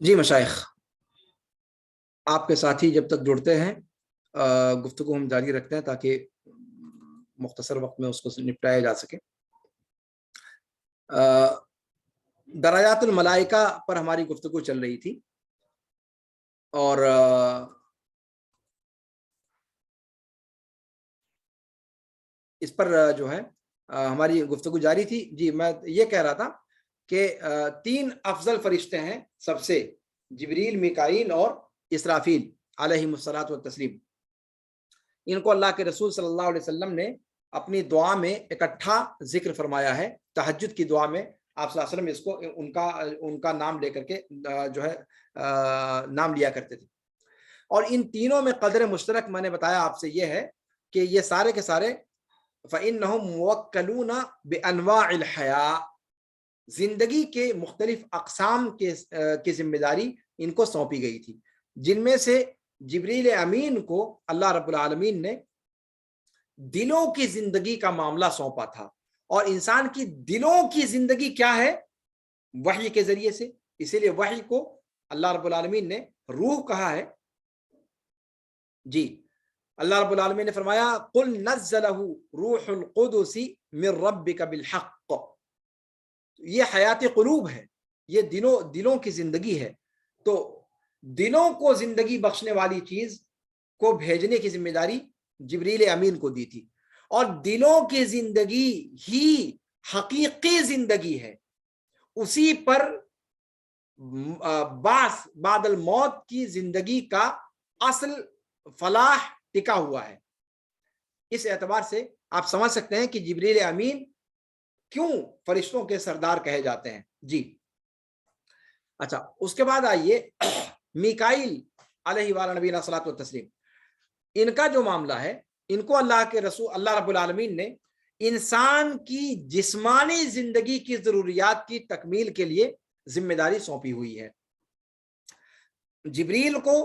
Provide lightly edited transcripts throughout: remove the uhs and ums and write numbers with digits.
جی مشائخ، آپ کے ساتھی جب تک جڑتے ہیں گفتگو ہم جاری رکھتے ہیں تاکہ مختصر وقت میں اس کو نپٹایا جا سکے۔ درجات الملائکہ پر ہماری گفتگو چل رہی تھی اور اس پر جو ہے ہماری گفتگو جاری تھی۔ جی میں یہ کہہ رہا تھا کہ تین افضل فرشتے ہیں سب سے، جبریل، میکائیل اور اسرافیل علیہم الصلاۃ والتسلیم۔ ان کو اللہ کے رسول صلی اللہ علیہ وسلم نے اپنی دعا میں اکٹھا ذکر فرمایا ہے۔ تہجد کی دعا میں آپ صلی اللہ علیہ وسلم اس کو ان کا نام لے کر کے جو ہے نام لیا کرتے تھے۔ اور ان تینوں میں قدر مشترک میں نے بتایا آپ سے یہ ہے کہ یہ سارے کے سارے فَإِنَّهُمْ مُوَكَّلُونَ بِأَنْوَاعِ الْحَيَاءِ، زندگی کے مختلف اقسام کی ذمہ داری ان کو سونپی گئی تھی، جن میں سے جبریل امین کو اللہ رب العالمین نے دلوں کی زندگی کا معاملہ سونپا تھا۔ اور انسان کی دلوں کی زندگی کیا ہے؟ وحی کے ذریعے سے، اسی لیے وحی کو اللہ رب العالمین نے روح کہا ہے۔ جی اللہ رب العالمین نے فرمایا قل نزلہ روح القدس من ربک بالحق، یہ حیات قلوب ہے، یہ دلوں کی زندگی ہے۔ تو دلوں کو زندگی بخشنے والی چیز کو بھیجنے کی ذمہ داری جبریل امین کو دی تھی، اور دلوں کی زندگی ہی حقیقی زندگی ہے، اسی پر بعد الموت کی زندگی کا اصل فلاح ٹکا ہوا ہے۔ اس اعتبار سے آپ سمجھ سکتے ہیں کہ جبریل امین کیوں فرشتوں کے سردار کہے جاتے ہیں۔ جی اچھا، اس کے بعد آئیے میکائیل علیہ وآلہ نبینا صلاۃ والتسلیم۔ ان کا جو معاملہ ہے، ان کو اللہ کے رسول اللہ رب العالمین نے انسان کی جسمانی زندگی کی ضروریات کی تکمیل کے لیے ذمہ داری سونپی ہوئی ہے۔ جبریل کو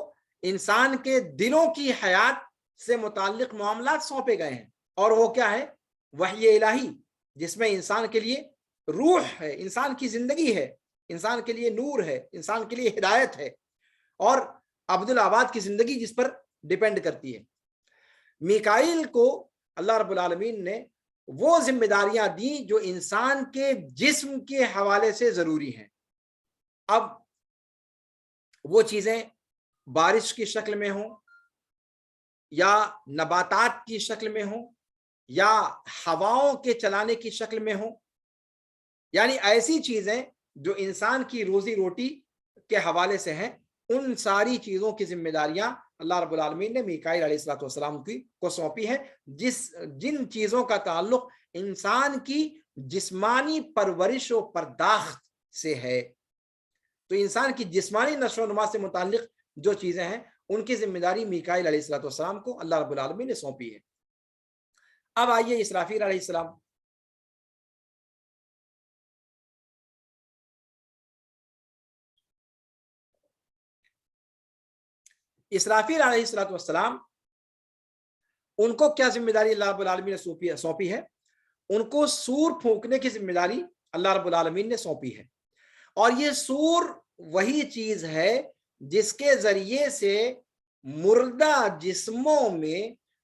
انسان کے دلوں کی حیات سے متعلق معاملات سونپے گئے ہیں، اور وہ کیا ہے؟ وحی الہی، جس میں انسان کے لیے روح ہے، انسان کی زندگی ہے، انسان کے لیے نور ہے، انسان کے لیے ہدایت ہے، اور عبدالآباد کی زندگی جس پر ڈیپینڈ کرتی ہے۔ میکائیل کو اللہ رب العالمین نے وہ ذمہ داریاں دیں جو انسان کے جسم کے حوالے سے ضروری ہیں۔ اب وہ چیزیں بارش کی شکل میں ہوں، یا نباتات کی شکل میں ہوں، یا ہواؤں کے چلانے کی شکل میں ہوں، یعنی ایسی چیزیں جو انسان کی روزی روٹی کے حوالے سے ہیں، ان ساری چیزوں کی ذمہ داریاں اللہ رب العالمین نے میکائیل علیہ الصلوۃ والسلام کو سونپی ہے، جن چیزوں کا تعلق انسان کی جسمانی پرورش و پرداخت سے ہے۔ تو انسان کی جسمانی نشو و نما سے متعلق جو چیزیں ہیں، ان کی ذمہ داری میکائیل علیہ الصلوۃ والسلام کو اللہ رب العالمین نے سونپی ہے۔ اب آئیے اسرافیل علیہ السلام۔ اسرافیل علیہ الصلوۃ والسلام، ان کو کیا ذمہ داری اللہ رب العالمین نے سونپی ہے؟ ان کو سور پھونکنے کی ذمہ داری اللہ رب العالمین نے سونپی ہے، اور یہ سور وہی چیز ہے جس کے ذریعے سے مردہ جسموں میں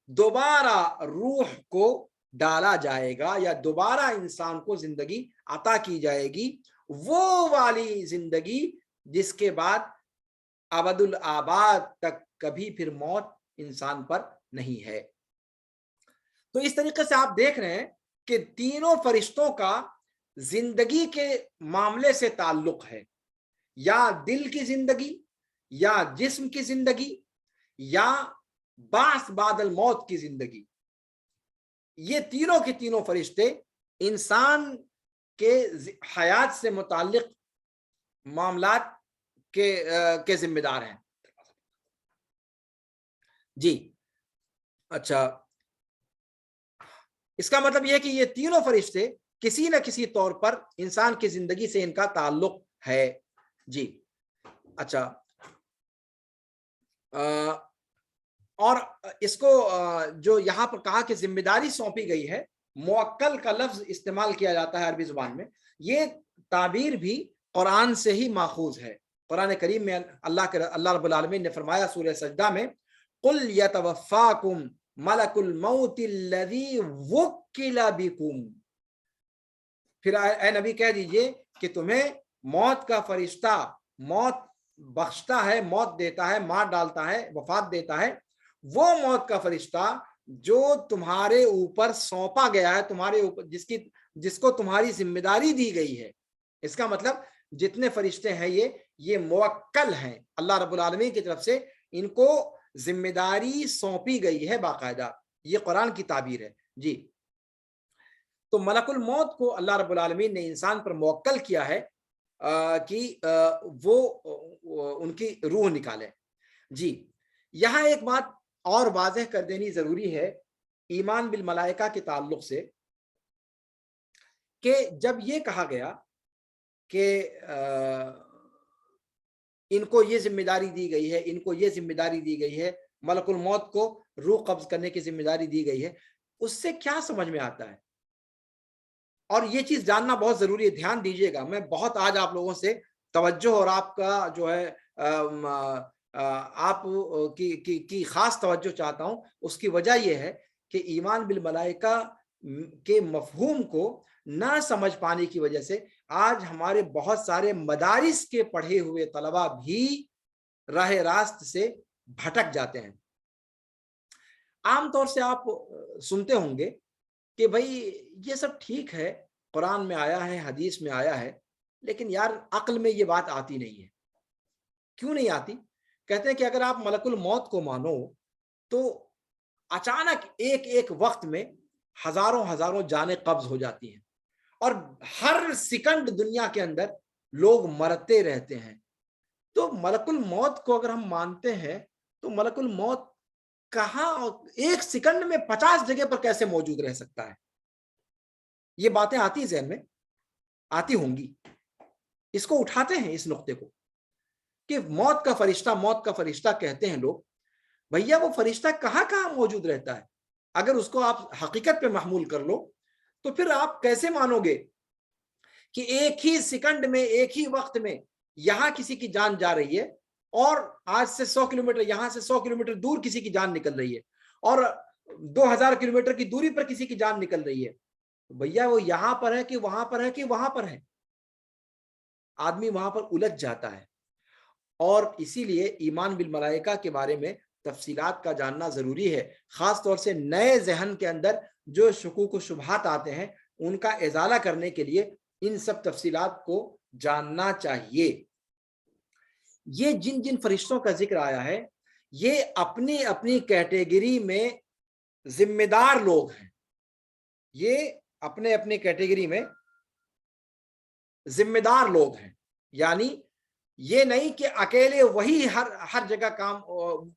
دوبارہ روح کو ڈالا جائے گا، یا دوبارہ انسان کو زندگی عطا کی جائے گی، وہ والی زندگی جس کے بعد ابد الآباد تک کبھی پھر موت انسان پر نہیں ہے۔ تو اس طریقے سے آپ دیکھ رہے ہیں کہ تینوں فرشتوں کا زندگی کے معاملے سے تعلق ہے، یا دل کی زندگی، یا جسم کی زندگی، یا بعث بعد الموت کی زندگی۔ یہ تینوں کے تینوں فرشتے انسان کے حیات سے متعلق معاملات کے ذمہ دار ہیں۔ جی اچھا، اس کا مطلب یہ ہے کہ یہ تینوں فرشتے کسی نہ کسی طور پر انسان کی زندگی سے ان کا تعلق ہے۔ جی اچھا، اور اس کو جو یہاں پر کہا کہ ذمہ داری سونپی گئی ہے، موکل کا لفظ استعمال کیا جاتا ہے عربی زبان میں، یہ تعبیر بھی قرآن سے ہی ماخوذ ہے۔ قرآن کریم میں اللہ رب العالمین نے فرمایا سورہ سجدہ میں قل یتوفاکم ملک الموت الذی وکل بکم، پھر اے نبی کہہ دیجئے کہ تمہیں موت کا فرشتہ موت بخشتا ہے، موت دیتا ہے، مار ڈالتا ہے، وفات دیتا ہے، وہ موت کا فرشتہ جو تمہارے اوپر سونپا گیا ہے، تمہارے اوپر جس کو تمہاری ذمہ داری دی گئی ہے۔ اس کا مطلب جتنے فرشتے ہیں یہ موکل ہیں، اللہ رب العالمین کی طرف سے ان کو ذمہ داری سونپی گئی ہے باقاعدہ، یہ قرآن کی تعبیر ہے جی۔ تو ملک الموت کو اللہ رب العالمین نے انسان پر موکل کیا ہے کہ وہ ان کی روح نکالے جی۔ یہاں ایک بات اور واضح کر دینی ضروری ہے ایمان بالملائکہ کے تعلق سے، کہ جب یہ کہا گیا کہ ان کو یہ ذمہ داری دی گئی ہے، ان کو یہ ذمہ داری دی گئی ہے، ملک الموت کو روح قبض کرنے کی ذمہ داری دی گئی ہے، اس سے کیا سمجھ میں آتا ہے؟ اور یہ چیز جاننا بہت ضروری ہے، دھیان دیجئے گا، میں بہت آج آپ لوگوں سے توجہ اور آپ کا جو ہے آپ کی خاص توجہ چاہتا ہوں۔ اس کی وجہ یہ ہے کہ ایمان بالملائکہ کے مفہوم کو نہ سمجھ پانے کی وجہ سے آج ہمارے بہت سارے مدارس کے پڑھے ہوئے طلبہ بھی راہ راست سے بھٹک جاتے ہیں۔ عام طور سے آپ سنتے ہوں گے کہ بھائی یہ سب ٹھیک ہے، قرآن میں آیا ہے، حدیث میں آیا ہے، لیکن یار عقل میں یہ بات آتی نہیں ہے۔ کیوں نہیں آتی؟ کہتے ہیں کہ اگر آپ ملک الموت کو مانو تو اچانک ایک وقت میں ہزاروں جانیں قبض ہو جاتی ہیں، اور ہر سیکنڈ دنیا کے اندر لوگ مرتے رہتے ہیں۔ تو ملک الموت کو اگر ہم مانتے ہیں تو ملک الموت کہاں ایک سیکنڈ میں 50 جگہ پر کیسے موجود رہ سکتا ہے؟ یہ باتیں آتی ذہن میں آتی ہوں گی۔ اس کو اٹھاتے ہیں اس نقطے کو کہ موت کا فرشتہ کہتے ہیں لوگ، بھیا وہ فرشتہ کہاں موجود رہتا ہے؟ اگر اس کو آپ حقیقت پہ محمول کر لو تو پھر آپ کیسے مانو گے کہ ایک ہی سیکنڈ میں ایک ہی وقت میں یہاں کسی کی جان جا رہی ہے، اور آج سے 100 کلومیٹر یہاں سے 100 کلومیٹر دور کسی کی جان نکل رہی ہے، اور 2000 کلومیٹر کی دوری پر کسی کی جان نکل رہی ہے؟ بھیا وہ یہاں پر ہے کہ وہاں پر ہے کہ وہاں پر ہے؟ آدمی وہاں پر الجھ جاتا ہے۔ اور اسی لیے ایمان بالملائکہ کے بارے میں تفصیلات کا جاننا ضروری ہے، خاص طور سے نئے ذہن کے اندر جو شکوک و شبہات آتے ہیں ان کا ازالہ کرنے کے لیے ان سب تفصیلات کو جاننا چاہیے۔ یہ جن فرشتوں کا ذکر آیا ہے یہ اپنی اپنی کیٹیگری میں ذمہ دار لوگ ہیں، یہ اپنے اپنے کیٹیگری میں ذمہ دار لوگ ہیں، یعنی یہ نہیں کہ اکیلے وہی ہر جگہ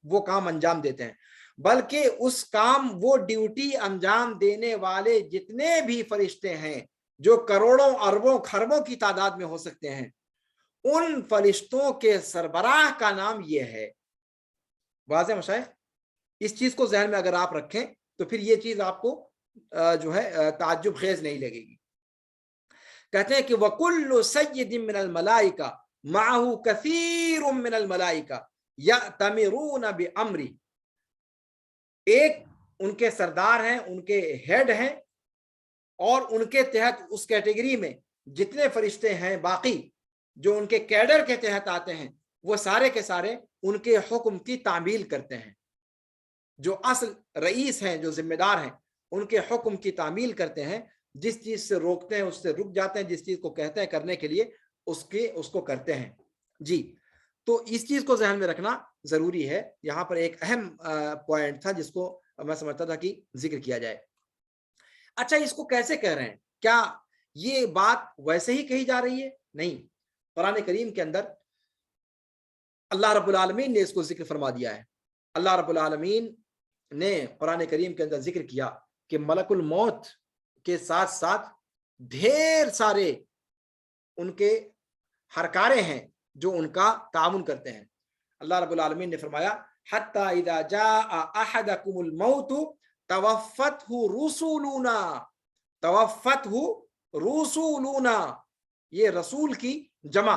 وہ کام انجام دیتے ہیں، بلکہ اس کام وہ ڈیوٹی انجام دینے والے جتنے بھی فرشتے ہیں جو کروڑوں اربوں خربوں کی تعداد میں ہو سکتے ہیں، ان فرشتوں کے سربراہ کا نام یہ ہے۔ واضح مشائخ؟ اس چیز کو ذہن میں اگر آپ رکھیں تو پھر یہ چیز آپ کو جو ہے تعجب خیز نہیں لگے گی۔ کہتے ہیں کہ وَكُلُّ سَيِّدٍ مِّنَ الْمَلَائِكَةِ مَعَهُ كَثِيرٌ مِّنَ الْمَلَائِكَةِ يَأْتَمِرُونَ بِأَمْرِ، ایک ان کے سردار ہیں، ان کے ہیڈ ہیں، اور ان کے تحت اس کیٹیگری میں جتنے فرشتے ہیں باقی جو ان کے کیڈر کے تحت آتے ہیں وہ سارے کے سارے ان کے حکم کی تعمیل کرتے ہیں۔ جو اصل رئیس ہیں، جو ذمہ دار ہیں، ان کے حکم کی تعمیل کرتے ہیں، جس چیز سے روکتے ہیں اس سے رک جاتے ہیں، جس چیز کو کہتے ہیں کرنے کے لیے اس کو کرتے ہیں جی۔ تو اس چیز کو ذہن میں رکھنا ضروری ہے۔ یہاں پر ایک اہم پوائنٹ تھا جس کو میں سمجھتا تھا کہ ذکر کیا جائے۔ اچھا، اس کو کیسے کہہ رہے ہیں؟ کیا یہ بات ویسے ہی کہی جا رہی ہے؟ نہیں، قرآن کریم کے اندر اللہ رب العالمین نے اس کو ذکر فرما دیا ہے۔ اللہ رب العالمین نے قرآن کریم کے اندر ذکر کیا کہ ملک الموت کے ساتھ ساتھ ڈھیر سارے ان کے ہرکارے ہیں جو ان کا تعاون کرتے ہیں۔ اللہ رب العالمین نے فرمایا حَتَّى إِذَا جَاءَ أَحَدَكُمُ الْمَوْتُ توفتہ رسولنا، یہ رسول کی جمع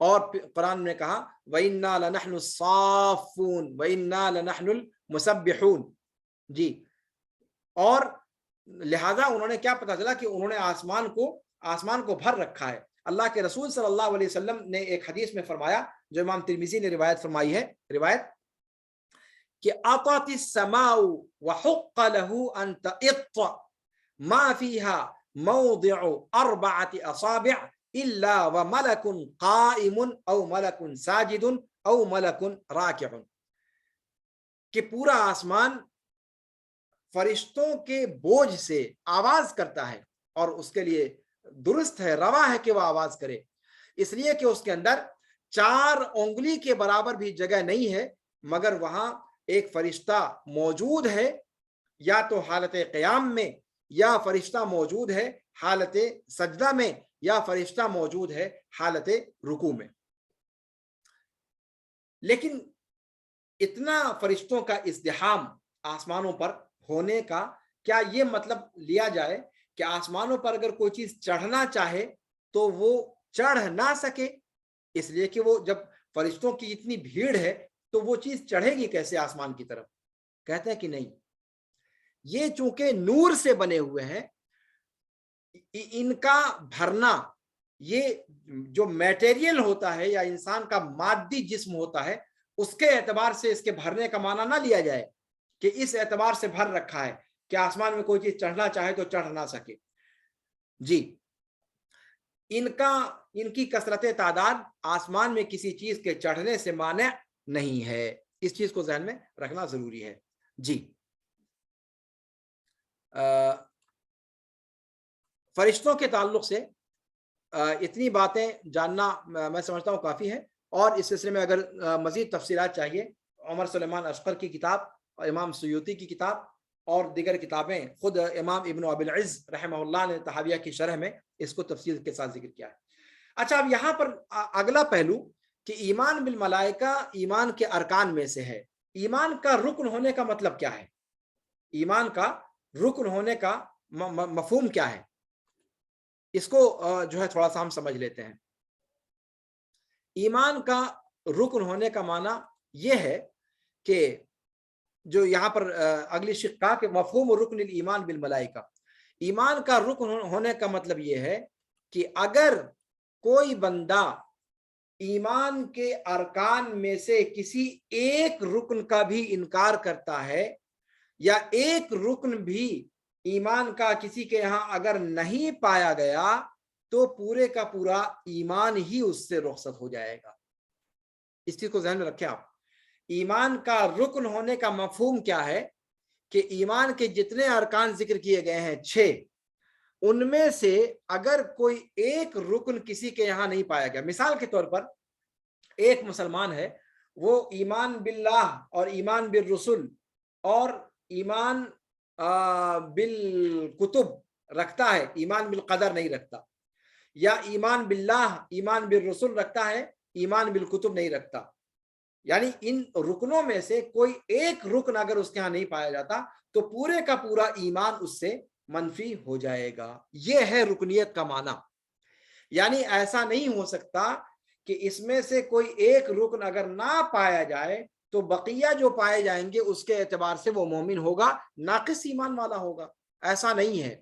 اور قرآن نے کہا وَإِنَّا لَنَحْنُ الصَّافُّونَ وَإِنَّا لَنَحْنُ الْمُسَبِّحُونَ. جی، اور لہذا انہوں نے کیا پتا چلا کہ انہوں نے آسمان کو بھر رکھا ہے. اللہ کے رسول صلی اللہ علیہ وسلم نے ایک حدیث میں فرمایا جو امام ترمذی نے روایت فرمائی ہے، روایت کہ اطت السماء وحق له ان تئط ما فيها موضع 4 اصابع الا وملك قائم او ملك ساجد او ملك راكع، کہ پورا آسمان فرشتوں کے بوجھ سے آواز کرتا ہے، اور اس کے لیے درست ہے، روا ہے کہ وہ آواز کرے، اس لیے کہ اس کے اندر 4 انگلی کے برابر بھی جگہ نہیں ہے، مگر وہاں ایک فرشتہ موجود ہے، یا تو حالت قیام میں، یا فرشتہ موجود ہے حالت سجدہ میں، یا فرشتہ موجود ہے حالت رکوع میں. لیکن اتنا فرشتوں کا ازدحام آسمانوں پر ہونے کا کیا یہ مطلب لیا جائے کہ آسمانوں پر اگر کوئی چیز چڑھنا چاہے تو وہ چڑھ نہ سکے؟ اس لیے کہ وہ جب فرشتوں کی اتنی بھیڑ ہے تو وہ چیز چڑھے گی کیسے آسمان کی طرف؟ کہتے ہیں کہ نہیں، یہ چونکہ نور سے بنے ہوئے ہیں، ان کا بھرنا، یہ جو میٹیریل ہوتا ہے یا انسان کا مادی جسم ہوتا ہے، اس کے اعتبار سے اس کے بھرنے کا معنی نہ لیا جائے کہ اس اعتبار سے بھر رکھا ہے کہ آسمان میں کوئی چیز چڑھنا چاہے تو چڑھ نہ سکے. جی، ان کی کثرت تعداد آسمان میں کسی چیز کے چڑھنے سے مانع نہیں ہے، اس چیز کو ذہن میں رکھنا ضروری ہے. جی، فرشتوں کے تعلق سے اتنی باتیں جاننا میں سمجھتا ہوں کافی ہے، اور اس سلسلے میں اگر مزید تفصیلات چاہیے، عمر سلیمان اشقر کی کتاب، امام سیوطی کی کتاب اور دیگر کتابیں، خود امام ابن ابی العز رحمہ اللہ نے طحاویہ کی شرح میں اس کو تفصیل کے ساتھ ذکر کیا ہے. اچھا، اب یہاں پر اگلا پہلو کہ ایمان بالملائکہ ایمان کے ارکان میں سے ہے. ایمان کا رکن ہونے کا مطلب کیا ہے؟ ایمان کا رکن ہونے کا مفہوم کیا ہے؟ اس کو جو ہے تھوڑا سا ہم سمجھ لیتے ہیں. ایمان کا رکن ہونے کا معنی یہ ہے کہ جو یہاں پر اگلی شق کا کہ مفہوم رکن الایمان بالملائکہ، ایمان کا رکن ہونے کا مطلب یہ ہے کہ اگر کوئی بندہ ایمان کے ارکان میں سے کسی ایک رکن کا بھی انکار کرتا ہے، یا ایک رکن بھی ایمان کا کسی کے یہاں اگر نہیں پایا گیا، تو پورے کا پورا ایمان ہی اس سے رخصت ہو جائے گا. اس چیز کو ذہن میں رکھیں آپ. ایمان کا رکن ہونے کا مفہوم کیا ہے کہ ایمان کے جتنے ارکان ذکر کیے گئے ہیں 6، ان میں سے اگر کوئی ایک رکن کسی کے یہاں نہیں پایا گیا، مثال کے طور پر ایک مسلمان ہے، وہ ایمان باللہ اور ایمان بالرسل اور ایمان بالکتب رکھتا ہے، ایمان بالقدر نہیں رکھتا، یا ایمان باللہ ایمان بالرسل رکھتا ہے، ایمان بالکتب نہیں رکھتا. یعنی ان رکنوں میں سے کوئی ایک رکن اگر اس کے ہاں نہیں پایا جاتا تو پورے کا پورا ایمان اس سے منفی ہو جائے گا. یہ ہے رکنیت کا معنی. یعنی ایسا نہیں ہو سکتا کہ اس میں سے کوئی ایک رکن اگر نہ پایا جائے تو بقیہ جو پائے جائیں گے اس کے اعتبار سے وہ مومن ہوگا، ناقص ایمان والا ہوگا. ایسا نہیں ہے.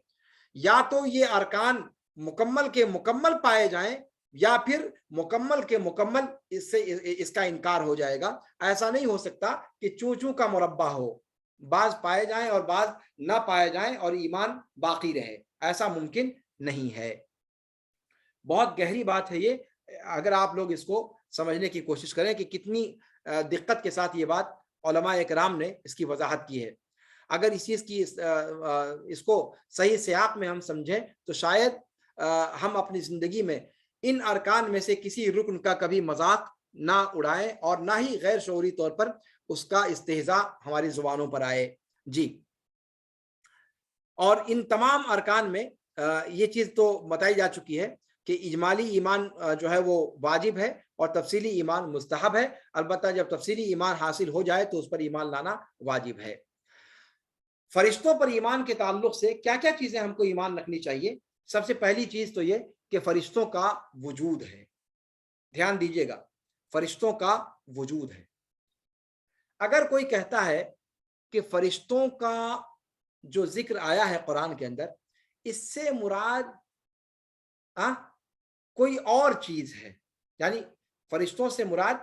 یا تو یہ ارکان مکمل کے مکمل پائے جائیں، یا پھر مکمل کے مکمل اس کا انکار ہو جائے گا. ایسا نہیں ہو سکتا کہ چوں چوں کا مربع ہو، بعض پائے جائیں اور بعض نہ پائے جائیں اور ایمان باقی رہے. ایسا ممکن نہیں ہے. بہت گہری بات ہے یہ. اگر آپ لوگ اس کو سمجھنے کی کوشش کریں کہ کتنی دقت کے ساتھ یہ بات علماء اکرام نے اس کی وضاحت کی ہے، اگر اس چیز کی اس کو صحیح سیاق میں ہم سمجھیں تو شاید ہم اپنی زندگی میں ان ارکان میں سے کسی رکن کا کبھی مذاق نہ اڑائیں اور نہ ہی غیر شعوری طور پر اس کا استہزاء ہماری زبانوں پر آئے. جی، اور ان تمام ارکان میں یہ چیز تو بتائی جا چکی ہے کہ اجمالی ایمان جو ہے وہ واجب ہے اور تفصیلی ایمان مستحب ہے. البتہ جب تفصیلی ایمان حاصل ہو جائے تو اس پر ایمان لانا واجب ہے. فرشتوں پر ایمان کے تعلق سے کیا کیا چیزیں ہم کو ایمان رکھنی چاہیے؟ سب سے پہلی چیز تو یہ کہ فرشتوں کا وجود ہے. دھیان دیجیے گا، فرشتوں کا وجود ہے۔ اگر کوئی کہتا ہے کہ فرشتوں کا جو ذکر آیا ہے قرآن کے اندر، اس سے مراد کوئی اور چیز ہے، یعنی فرشتوں سے مراد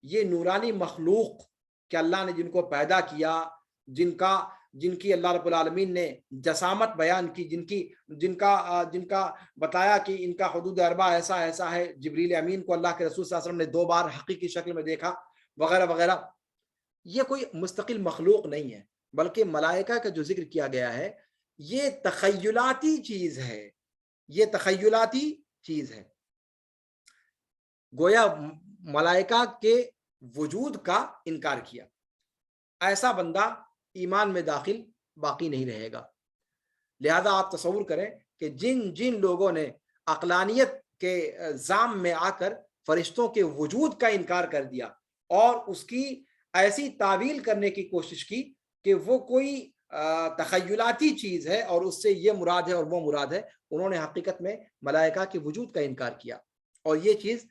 یہ نورانی مخلوق کہ اللہ نے جن کو پیدا کیا، جن کی اللہ رب العالمین نے جسامت بیان کی، جن کا بتایا کہ ان کا حدود اربع ایسا ایسا ہے، جبریل امین کو اللہ کے رسول صلی اللہ علیہ وسلم نے 2 بار حقیقی شکل میں دیکھا وغیرہ وغیرہ، یہ کوئی مستقل مخلوق نہیں ہے، بلکہ ملائکہ کا جو ذکر کیا گیا ہے یہ تخیلاتی چیز ہے، یہ تخیلاتی چیز ہے۔ گویا ملائکہ کے وجود کا انکار کیا، ایسا بندہ ایمان میں داخل باقی نہیں رہے گا۔ لہذا آپ تصور کریں کہ جن لوگوں نے عقلانیت کے زام میں آ کر فرشتوں کے وجود کا انکار کر دیا اور اس کی ایسی تعویل کرنے کی کوشش کی کہ وہ کوئی تخیلاتی چیز ہے اور اس سے یہ مراد ہے اور وہ مراد ہے، انہوں نے حقیقت میں ملائکہ کے وجود کا انکار کیا، اور یہ چیز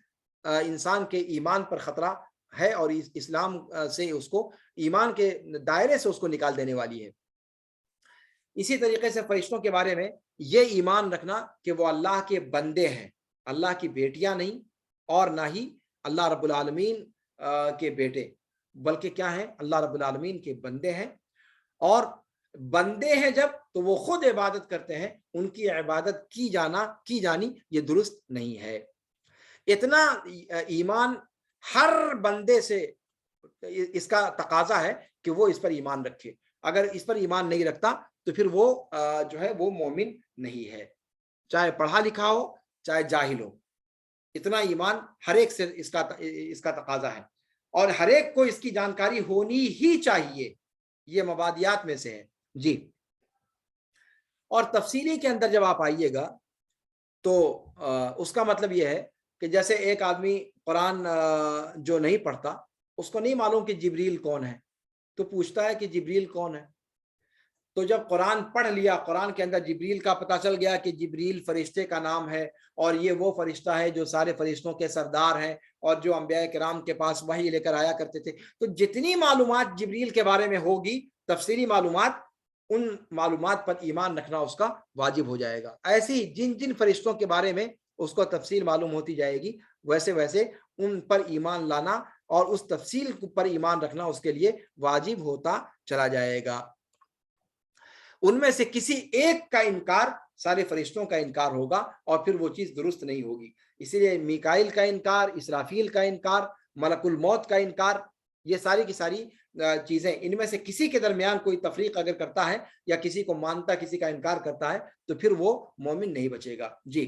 انسان کے ایمان پر خطرہ ہے اور اسلام سے اس کو ایمان کے دائرے سے اس کو نکال دینے والی ہے۔ اسی طریقے سے فرشتوں کے بارے میں یہ ایمان رکھنا کہ وہ اللہ کے بندے ہیں، اللہ کی بیٹیاں نہیں، اور نہ ہی اللہ رب العالمین کے بیٹے، بلکہ کیا ہیں؟ اللہ رب العالمین کے بندے ہیں، اور بندے ہیں جب تو وہ خود عبادت کرتے ہیں، ان کی عبادت کی جانی یہ درست نہیں ہے۔ اتنا ایمان ہر بندے سے اس کا تقاضا ہے کہ وہ اس پر ایمان رکھے، اگر اس پر ایمان نہیں رکھتا تو پھر وہ جو ہے وہ مومن نہیں ہے، چاہے پڑھا لکھا ہو چاہے جاہل ہو، اتنا ایمان ہر ایک سے اس کا تقاضا ہے، اور ہر ایک کو اس کی جانکاری ہونی ہی چاہیے، یہ مبادیات میں سے ہے۔ جی، اور تفصیلی کے اندر جب آپ آئیے گا تو اس کا مطلب یہ ہے کہ جیسے ایک آدمی قرآن جو نہیں پڑھتا، اس کو نہیں معلوم کہ جبریل کون ہے، تو پوچھتا ہے کہ جبریل کون ہے، تو جب قرآن پڑھ لیا، قرآن کے اندر جبریل کا پتہ چل گیا کہ جبریل فرشتے کا نام ہے، اور یہ وہ فرشتہ ہے جو سارے فرشتوں کے سردار ہیں اور جو انبیاء کرام کے پاس وحی لے کر آیا کرتے تھے، تو جتنی معلومات جبریل کے بارے میں ہوگی، تفصیلی معلومات، ان معلومات پر ایمان رکھنا اس کا واجب ہو جائے گا۔ ایسے ہی جن فرشتوں کے بارے میں اس کو تفصیل معلوم ہوتی جائے گی، ویسے ویسے ان پر ایمان لانا اور اس تفصیل پر ایمان رکھنا اس کے لیے واجب ہوتا چلا جائے گا۔ ان میں سے کسی ایک کا انکار سارے فرشتوں کا انکار ہوگا اور پھر وہ چیز درست نہیں ہوگی۔ اسی لیے میکائیل کا انکار، اسرافیل کا انکار، ملک الموت کا انکار، یہ ساری کی ساری چیزیں، ان میں سے کسی کے درمیان کوئی تفریق اگر کرتا ہے یا کسی کو مانتا کسی کا انکار کرتا ہے تو پھر وہ مومن نہیں بچے گا۔ جی،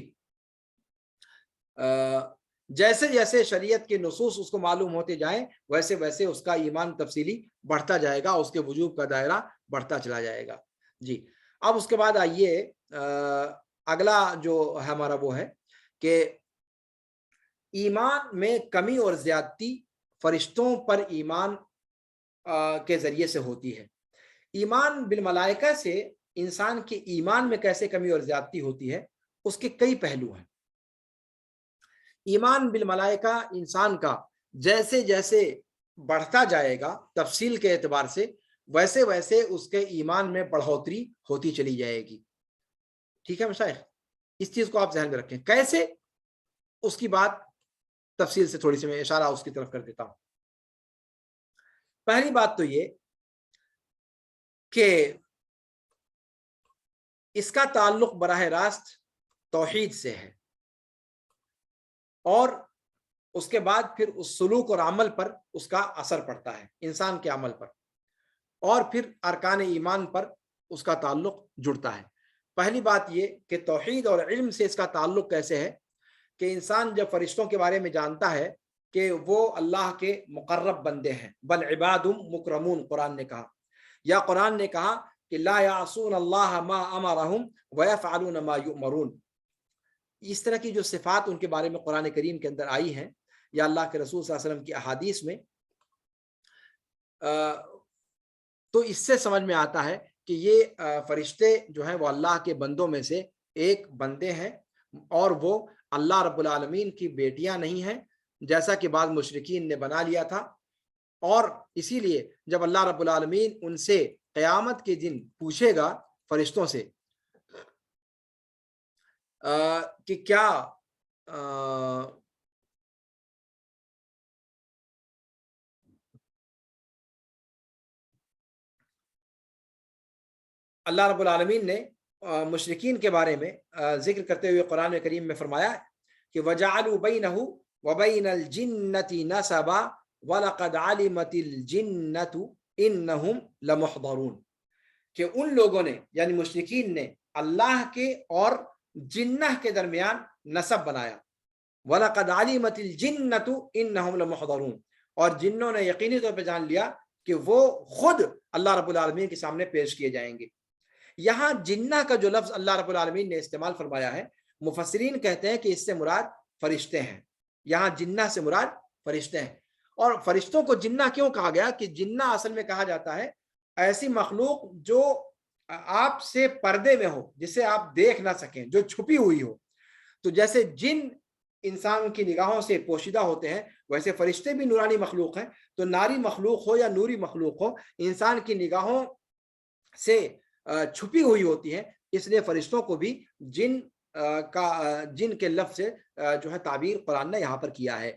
جیسے جیسے شریعت کے نصوص اس کو معلوم ہوتے جائیں، ویسے ویسے اس کا ایمان تفصیلی بڑھتا جائے گا، اس کے وجوب کا دائرہ بڑھتا چلا جائے گا۔ جی، اب اس کے بعد آئیے اگلا جو ہمارا وہ ہے کہ ایمان میں کمی اور زیادتی فرشتوں پر ایمان کے ذریعے سے ہوتی ہے۔ ایمان بالملائکہ سے انسان کے ایمان میں کیسے کمی اور زیادتی ہوتی ہے، اس کے کئی پہلو ہیں۔ ایمان بالملائکہ انسان کا جیسے جیسے بڑھتا جائے گا تفصیل کے اعتبار سے، ویسے ویسے اس کے ایمان میں بڑھوتری ہوتی چلی جائے گی۔ ٹھیک ہے مشائخ، اس چیز کو آپ ذہن میں رکھیں، کیسے، اس کی بات تفصیل سے تھوڑی سی میں اشارہ اس کی طرف کر دیتا ہوں۔ پہلی بات تو یہ کہ اس کا تعلق براہ راست توحید سے ہے، اور اس کے بعد پھر اس سلوک اور عمل پر اس کا اثر پڑتا ہے، انسان کے عمل پر، اور پھر ارکان ایمان پر اس کا تعلق جڑتا ہے۔ پہلی بات یہ کہ توحید اور علم سے اس کا تعلق کیسے ہے کہ انسان جب فرشتوں کے بارے میں جانتا ہے کہ وہ اللہ کے مقرب بندے ہیں، بل عباد مکرمون قرآن نے کہا، یا قرآن نے کہا کہ لا یعصون اللہ ما امرہم ویفعلون ما یؤمرون، اس طرح کی جو صفات ان کے بارے میں قرآن کریم کے اندر آئی ہیں یا اللہ کے رسول صلی اللہ علیہ وسلم کی احادیث میں، تو اس سے سمجھ میں آتا ہے کہ یہ فرشتے جو ہیں وہ اللہ کے بندوں میں سے ایک بندے ہیں، اور وہ اللہ رب العالمین کی بیٹیاں نہیں ہیں، جیسا کہ بعض مشرکین نے بنا لیا تھا. اور اسی لیے جب اللہ رب العالمین ان سے قیامت کے دن پوچھے گا فرشتوں سے کہ کیا اللہ رب العالمین نے مشرکین کے بارے میں ذکر کرتے ہوئے قرآن کریم میں فرمایا کہ وَجَعَلُوا بَيْنَهُ وَبَيْنَ الْجِنَّةِ نَسَبًا وَلَقَدْ عَلِمَتِ الْجِنَّةُ إِنَّهُمْ لَمُحْضَرُونَ کہ ان لوگوں نے یعنی مشرکین نے اللہ کے اور جنہ کے درمیان نسب بنایا. وَلَقَدْ عَلِمَتِ الْجِنَّةُ إِنَّهُمْ لَمُحْضَرُونَ اور جنوں نے یقینی طور پہ جان لیا کہ وہ خود اللہ رب العالمین کے سامنے پیش کیے جائیں گے. یہاں جنہ کا جو لفظ اللہ رب العالمین نے استعمال فرمایا ہے مفسرین کہتے ہیں کہ اس سے مراد فرشتے ہیں. یہاں جنہ سے مراد فرشتے ہیں. اور فرشتوں کو جنہ کیوں کہا گیا کہ جنہ اصل میں کہا جاتا ہے ایسی مخلوق جو آپ سے پردے میں ہو, جسے آپ دیکھ نہ سکیں, جو چھپی ہوئی ہو. تو جیسے جن انسان کی نگاہوں سے پوشیدہ ہوتے ہیں ویسے فرشتے بھی نورانی مخلوق ہیں. تو ناری مخلوق ہو یا نوری مخلوق ہو انسان کی نگاہوں سے چھپی ہوئی ہوتی ہے. اس لیے فرشتوں کو بھی جن کے لفظ سے جو ہے تعبیر قرآن نے یہاں پر کیا ہے.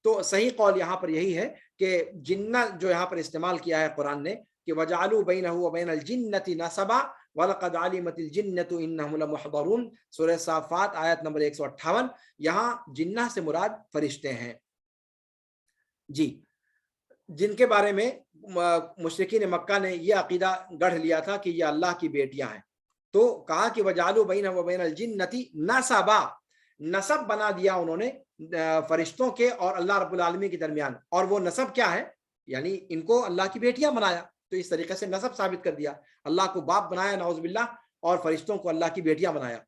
تو صحیح قول یہاں پر یہی ہے کہ جنہ جو یہاں پر استعمال کیا ہے قرآن نے کہ وَجَعَلُوا بَيْنَهُ وَبَيْنَ الْجِنَّةِ نَسَبًا وَلَقَدْ عَلِمَتِ الْجِنَّةُ إِنَّهُمْ لَمُحْضَرُونَ سورہ صافات آیت نمبر 158. یہاں جنہ سے مراد فرشتے ہیں. جی, جن کے بارے میں مشرکین مکہ نے یہ عقیدہ گڑھ لیا تھا کہ یہ اللہ کی بیٹیاں ہیں. تو کہا کہ وَجَعَلُوا بَيْنَهُ وَبَيْنَ الْجِنَّةِ نَسَبًا نسب بنا دیا انہوں نے فرشتوں کے اور اللہ رب العالمین کے درمیان. اور وہ نسب کیا ہے یعنی ان کو اللہ کی بیٹیاں بنایا. تو اس طریقے سے نسب ثابت کر دیا. اللہ کو باپ بنایا نعوذ باللہ اور فرشتوں کو اللہ کی بیٹیاں بنایا.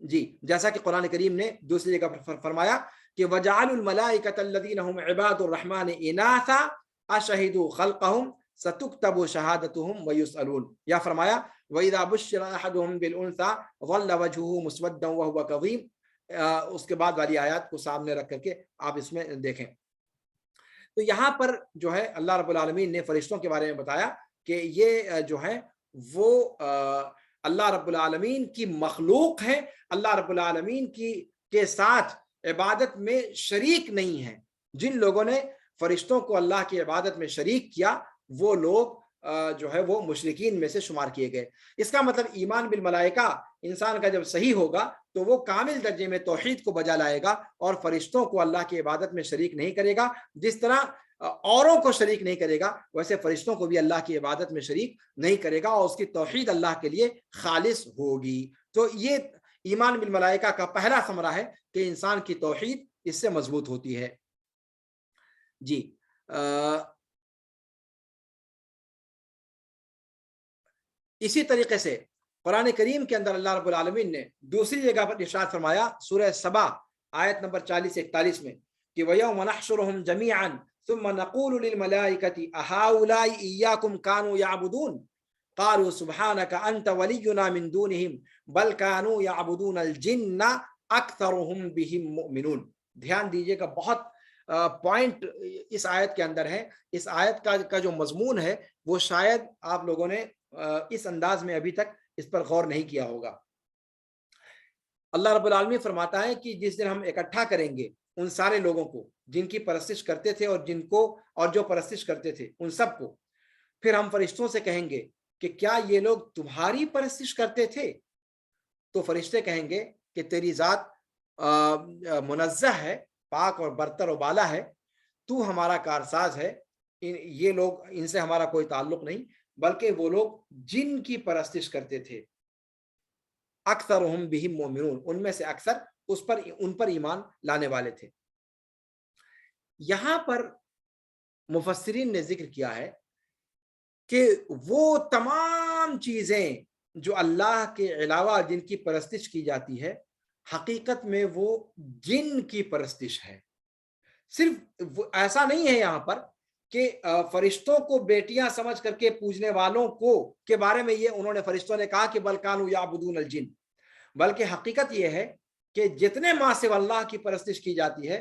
جی, جیسا کہ قرآن کریم نے دوسری جگہ پر فرمایا کہ وَجَعَلُوا الْمَلَائِكَةَ الَّذِينَ هُمْ عِبَادُ الرَّحْمَنِ إِنَاثًا أَشَهِدُوا خَلْقَهُمْ سَتُكْتَبُ شَهَادَتُهُمْ وَيُسْأَلُونَ. یا فرمایا وَإِذَا بُشِّرَ أَحَدُهُمْ بِالْأُنثَىٰ ظَلَّ وَجْهُهُ مُسْوَدًّا وَهُوَ كَظِيمٌ. اس کے بعد والی آیات کو سامنے رکھ کر کے آپ اس میں دیکھیں. تو یہاں پر جو ہے اللہ رب العالمین نے فرشتوں کے بارے میں بتایا کہ یہ جو ہے وہ اللہ رب العالمین کی مخلوق ہے, اللہ رب العالمین کے ساتھ عبادت میں شریک نہیں ہے. جن لوگوں نے فرشتوں کو اللہ کی عبادت میں شریک کیا وہ لوگ جو ہے وہ مشرکین میں سے شمار کیے گئے. اس کا مطلب ایمان بالملائکہ انسان کا جب صحیح ہوگا تو وہ کامل درجے میں توحید کو بجا لائے گا اور فرشتوں کو اللہ کی عبادت میں شریک نہیں کرے گا. جس طرح اوروں کو شریک نہیں کرے گا ویسے فرشتوں کو بھی اللہ کی عبادت میں شریک نہیں کرے گا اور اس کی توحید اللہ کے لیے خالص ہوگی. تو یہ ایمان بالملائکہ کا پہلا ثمرہ ہے کہ انسان کی توحید اس سے مضبوط ہوتی ہے. جی, اسی طریقے سے قرآن کریم کے اندر اللہ رب العالمین نے دوسری جگہ پر ارشاد فرمایا سورہ سبا آیت نمبر 40-41 میں کہ وَيَوْمَ نَحْشُرُهُمْ جَمِيعًا ثُمَّ نَقُولُ لِلْمَلَائِكَةِ أَهَٰؤُلَاءِ إِيَّاكُمْ كَانُوا يَعْبُدُونَ قَالُوا سُبْحَانَكَ أَنْتَ وَلِيُّنَا مِن دُونِهِمْ بَلْ كَانُوا يَعْبُدُونَ الْجِنَّ أَكْثَرُهُمْ بِهِمْ مُؤْمِنُونَ. دھیان دیجئے گا, بہت پوائنٹ اس آیت کے اندر ہے. اس آیت کا جو مضمون ہے وہ شاید آپ لوگوں نے اس انداز میں ابھی تک اس پر غور نہیں کیا ہوگا. اللہ رب العالمین فرماتا ہے کہ جس دن ہم اکٹھا کریں گے ان سارے لوگوں کو جن کی پرستش کرتے تھے اور جو پرستش کرتے تھے ان سب کو, پھر ہم فرشتوں سے کہیں گے کہ کیا یہ لوگ تمہاری پرستش کرتے تھے؟ تو فرشتے کہیں گے کہ تیری ذات منزہ ہے, پاک اور برتر و بالا ہے, تو ہمارا کارساز ہے. یہ لوگ ان سے ہمارا کوئی تعلق نہیں بلکہ وہ لوگ جن کی پرستش کرتے تھے. اکثرہم بہم مومنون, ان میں سے اکثر ان پر ایمان لانے والے تھے. یہاں پر مفسرین نے ذکر کیا ہے کہ وہ تمام چیزیں جو اللہ کے علاوہ جن کی پرستش کی جاتی ہے حقیقت میں وہ جن کی پرستش ہے. صرف ایسا نہیں ہے یہاں پر کہ فرشتوں کو بیٹیاں سمجھ کر کے پوجنے والوں کے بارے میں یہ انہوں نے فرشتوں نے کہا کہ بل کانوا یعبدون الجن, بلکہ حقیقت یہ ہے کہ جتنے ماں سے اللہ کی پرستش کی جاتی ہے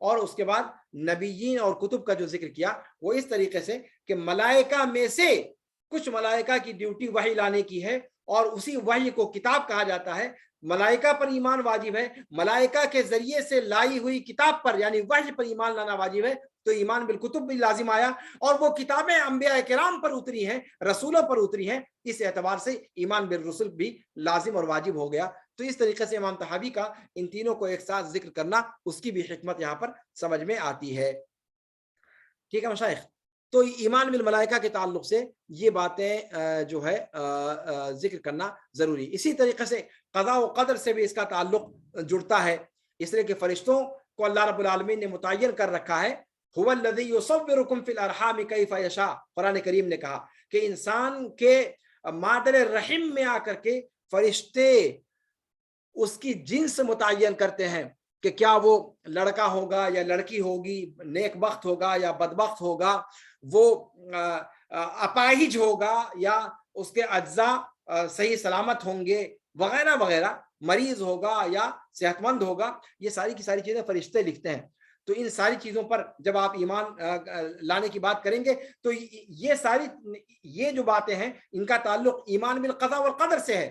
اور اس کے بعد نبیین اور کتب کا جو ذکر کیا وہ اس طریقے سے کہ ملائکہ میں سے کچھ ملائکہ کی ڈیوٹی وحی لانے کی ہے اور اسی وحی کو کتاب کہا جاتا ہے. ملائکہ پر ایمان واجب ہے, ملائکہ کے ذریعے سے لائی ہوئی کتاب پر یعنی وحی پر ایمان لانا واجب ہے, تو ایمان بالکتب بھی لازم آیا, اور وہ کتابیں انبیاء کرام پر اتری ہیں, رسولوں پر اتری ہیں, اس اعتبار سے ایمان بالرسل بھی لازم اور واجب ہو گیا. تو اس طریقے سے امام طحاوی کا ان تینوں کو ایک ساتھ ذکر کرنا اس کی بھی حکمت یہاں پر سمجھ میں آتی ہے. ٹھیک ہے مشائخ, تو ایمان بالملائکہ کے تعلق سے یہ باتیں جو ہے ذکر کرنا ضروری. اسی طریقے سے قضاء و قدر سے بھی اس کا تعلق جڑتا ہے, اس لیے کہ فرشتوں کو اللہ رب العالمین نے متعین کر رکھا ہے. هو الذی یصورکم فی الارحام کیف یشاء, قرآن کریم نے کہا کہ انسان کے مادر رحم میں آ کر کے فرشتے اس کی جنس متعین کرتے ہیں کہ کیا وہ لڑکا ہوگا یا لڑکی ہوگی, نیک بخت ہوگا یا بدبخت ہوگا, وہ اپاہج ہوگا یا اس کے اجزاء صحیح سلامت ہوں گے وغیرہ وغیرہ, مریض ہوگا یا صحت مند ہوگا. یہ ساری کی ساری چیزیں فرشتے لکھتے ہیں. تو ان ساری چیزوں پر جب آپ ایمان لانے کی بات کریں گے تو یہ جو باتیں ہیں ان کا تعلق ایمان بالقضاء والقدر سے ہے.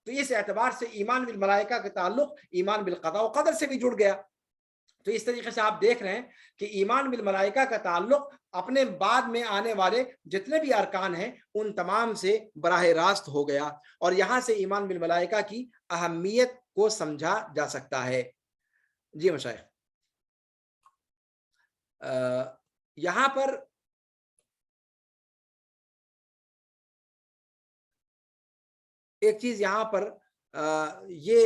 تو اس اعتبار سے ایمان بالملائکہ کا تعلق ایمان بالقضاء و قدر سے بھی جڑ گیا. تو اس طریقے سے آپ دیکھ رہے ہیں کہ ایمان بالملائکہ کا تعلق اپنے بعد میں آنے والے جتنے بھی ارکان ہیں ان تمام سے براہ راست ہو گیا, اور یہاں سے ایمان بالملائکہ کی اہمیت کو سمجھا جا سکتا ہے. جی مشائخ, یہاں پر ایک چیز یہاں پر یہ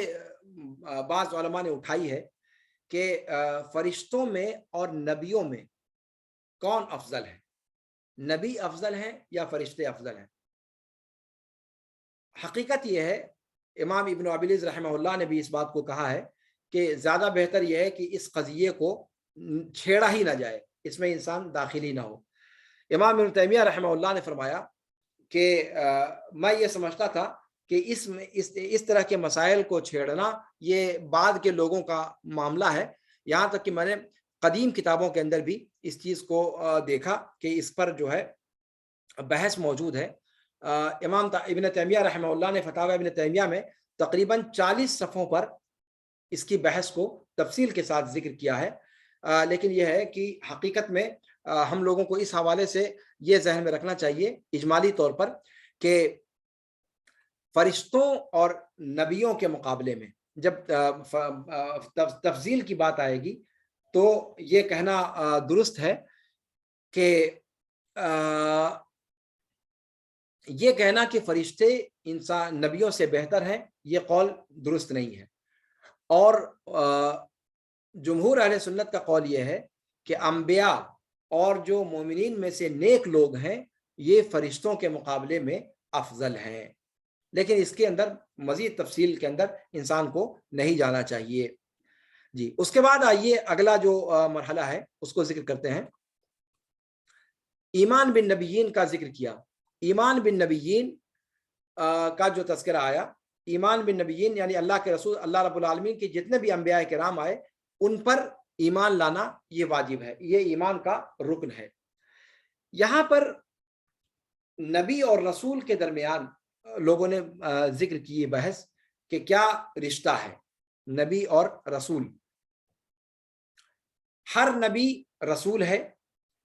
بعض علماء نے اٹھائی ہے کہ فرشتوں میں اور نبیوں میں کون افضل ہے, نبی افضل ہیں یا فرشتے افضل ہیں؟ حقیقت یہ ہے, امام ابن ابی العز رحمہ اللہ نے بھی اس بات کو کہا ہے کہ زیادہ بہتر یہ ہے کہ اس قضیے کو چھیڑا ہی نہ جائے, اس میں انسان داخل ہی نہ ہو. امام ابن تیمیہ رحمہ اللہ نے فرمایا کہ میں یہ سمجھتا تھا کہ اس طرح کے مسائل کو چھیڑنا یہ بعد کے لوگوں کا معاملہ ہے, یہاں تک کہ میں نے قدیم کتابوں کے اندر بھی اس چیز کو دیکھا کہ اس پر جو ہے بحث موجود ہے. امام ابن تیمیہ رحمہ اللہ نے فتاوی ابن تیمیہ میں تقریباً 40 صفحوں پر اس کی بحث کو تفصیل کے ساتھ ذکر کیا ہے. لیکن یہ ہے کہ حقیقت میں ہم لوگوں کو اس حوالے سے یہ ذہن میں رکھنا چاہیے اجمالی طور پر کہ فرشتوں اور نبیوں کے مقابلے میں جب تفضیل کی بات آئے گی تو یہ کہنا درست ہے کہ یہ کہنا کہ فرشتے انسان نبیوں سے بہتر ہیں یہ قول درست نہیں ہے. اور جمہور اہل سنت کا قول یہ ہے کہ انبیاء اور جو مومنین میں سے نیک لوگ ہیں یہ فرشتوں کے مقابلے میں افضل ہیں, لیکن اس کے اندر مزید تفصیل کے اندر انسان کو نہیں جانا چاہیے. جی, اس کے بعد آئیے اگلا جو مرحلہ ہے اس کو ذکر کرتے ہیں. ایمان بن نبیین کا ذکر کیا. ایمان بن نبیین کا جو تذکرہ آیا, ایمان بن نبیین یعنی اللہ کے رسول اللہ رب العالمین کے جتنے بھی انبیاء کرام آئے ان پر ایمان لانا یہ واجب ہے, یہ ایمان کا رکن ہے. یہاں پر نبی اور رسول کے درمیان لوگوں نے ذکر کی بحث کہ کیا رشتہ ہے نبی اور رسول. ہر نبی رسول ہے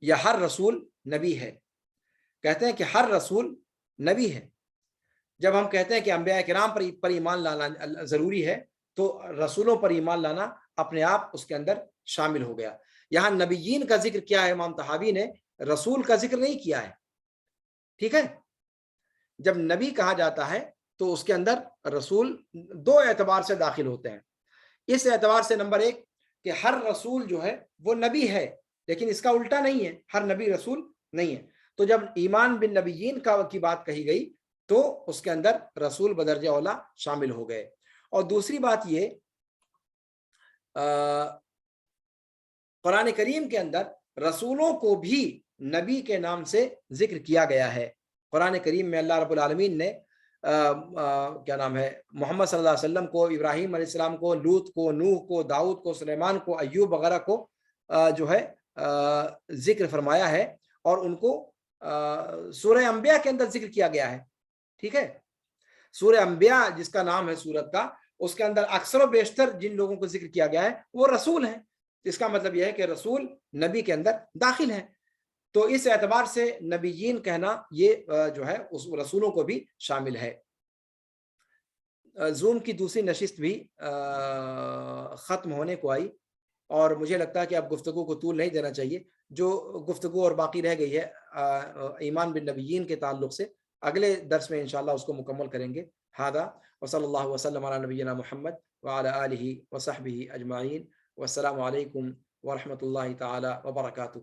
یا ہر رسول نبی ہے؟ کہتے ہیں کہ ہر رسول نبی ہے. جب ہم کہتے ہیں کہ انبیاء کرام پر ایمان لانا ضروری ہے تو رسولوں پر ایمان لانا اپنے آپ اس کے اندر شامل ہو گیا. یہاں نبیین کا ذکر کیا ہے امام طحاوی نے, رسول کا ذکر نہیں کیا ہے. ٹھیک ہے, جب نبی کہا جاتا ہے تو اس کے اندر رسول دو اعتبار سے داخل ہوتے ہیں. اس اعتبار سے نمبر ایک کہ ہر رسول جو ہے وہ نبی ہے, لیکن اس کا الٹا نہیں ہے, ہر نبی رسول نہیں ہے. تو جب ایمان بن نبیین کی بات کہی گئی تو اس کے اندر رسول بدرجہ اولا شامل ہو گئے. اور دوسری بات یہ, قرآن کریم کے اندر رسولوں کو بھی نبی کے نام سے ذکر کیا گیا ہے. قرآن کریم میں اللہ رب العالمین نے کیا نام ہے محمد صلی اللہ علیہ وسلم کو, ابراہیم علیہ السلام کو, لوط کو, نوح کو, داؤد کو, سلیمان کو, ایوب وغیرہ کو جو ہے ذکر فرمایا ہے اور ان کو سورہ انبیاء کے اندر ذکر کیا گیا ہے. ٹھیک ہے, سورہ انبیاء جس کا نام ہے سورت کا, اس کے اندر اکثر و بیشتر جن لوگوں کو ذکر کیا گیا ہے وہ رسول ہیں. اس کا مطلب یہ ہے کہ رسول نبی کے اندر داخل ہیں. تو اس اعتبار سے نبیین کہنا یہ جو ہے اس رسولوں کو بھی شامل ہے. زوم کی دوسری نشست بھی ختم ہونے کو آئی اور مجھے لگتا ہے کہ اب گفتگو کو طول نہیں دینا چاہیے. جو گفتگو اور باقی رہ گئی ہے ایمان بالنبیین کے تعلق سے, اگلے درس میں انشاءاللہ اس کو مکمل کریں گے. ہذا وصلی اللہ وسلم علی نبینا محمد وعلی آلہ وصحبہ اجمعین, والسلام علیکم ورحمۃ اللہ تعالی وبرکاتہ.